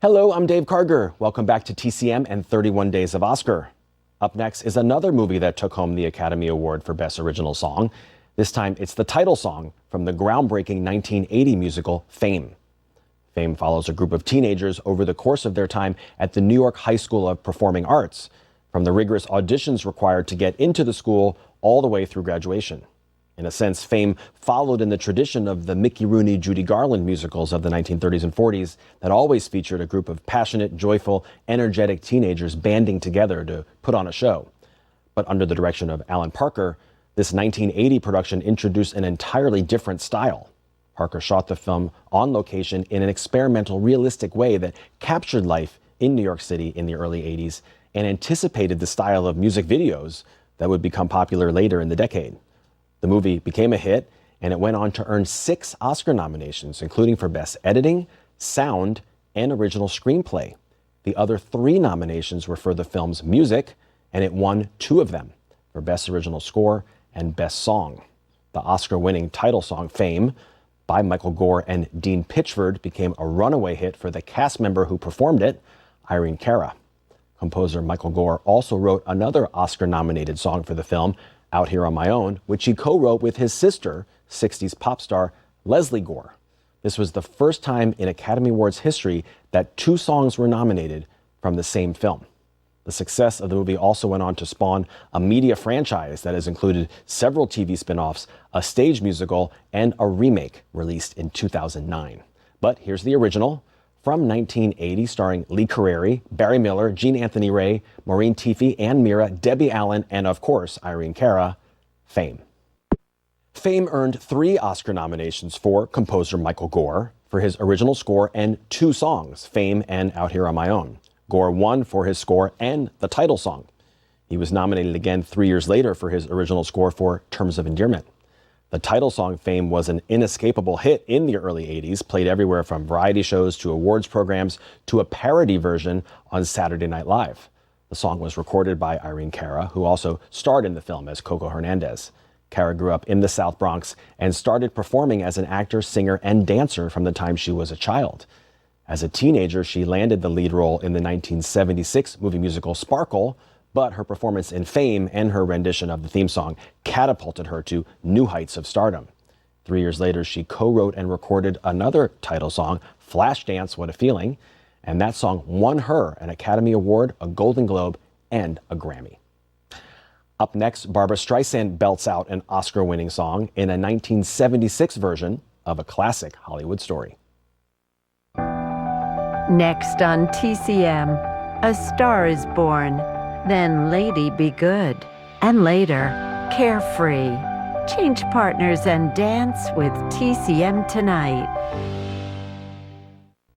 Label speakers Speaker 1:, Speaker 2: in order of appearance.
Speaker 1: Hello, I'm Dave Karger. Welcome back to TCM and 31 Days of Oscar. Up next is another movie that took home the Academy Award for Best Original Song. This time, it's the title song from the groundbreaking 1980 musical Fame. Fame follows a group of teenagers over the course of their time at the New York High School of Performing Arts, from the rigorous auditions required to get into the school all the way through graduation. In a sense, Fame followed in the tradition of the Mickey Rooney, Judy Garland musicals of the 1930s and 40s that always featured a group of passionate, joyful, energetic teenagers banding together to put on a show. But under the direction of Alan Parker, this 1980 production introduced an entirely different style. Parker shot the film on location in an experimental, realistic way that captured life in New York City in the early 80s and anticipated the style of music videos that would become popular later in the decade. The movie became a hit, and it went on to earn 6 Oscar nominations, including for Best Editing, Sound, and Original Screenplay. The other 3 nominations were for the film's music, and it won 2 of them, for Best Original Score and Best Song. The Oscar-winning title song, Fame, by Michael Gore and Dean Pitchford, became a runaway hit for the cast member who performed it, Irene Cara. Composer Michael Gore also wrote another Oscar-nominated song for the film, Out Here on My Own, which he co-wrote with his sister, 60s pop star Leslie Gore. This was the first time in Academy Awards history that 2 songs were nominated from the same film. The success of the movie also went on to spawn a media franchise that has included several TV spin-offs, a stage musical, and a remake released in 2009. But here's the original from 1980, starring Lee Carrere, Barry Miller, Jean Anthony Ray, Maureen Teefy, Ann Mira, Debbie Allen, and of course, Irene Cara, Fame. Fame earned 3 Oscar nominations for composer Michael Gore for his original score and 2 songs, Fame and Out Here on My Own. Gore won for his score and the title song. He was nominated again 3 years later for his original score for Terms of Endearment. The title song, Fame, was an inescapable hit in the early 80s, played everywhere from variety shows to awards programs to a parody version on Saturday Night Live. The song was recorded by Irene Cara, who also starred in the film as Coco Hernandez. Cara grew up in the South Bronx and started performing as an actor, singer, and dancer from the time she was a child. As a teenager, she landed the lead role in the 1976 movie musical Sparkle, but her performance in Fame and her rendition of the theme song catapulted her to new heights of stardom. 3 years later, she co-wrote and recorded another title song, Flashdance, What a Feeling, and that song won her an Academy Award, a Golden Globe, and a Grammy. Up next, Barbra Streisand belts out an Oscar-winning song in a 1976 version of a classic Hollywood story.
Speaker 2: Next on TCM, A Star is Born, then Lady Be Good, and later, Carefree. Change partners and dance with TCM tonight.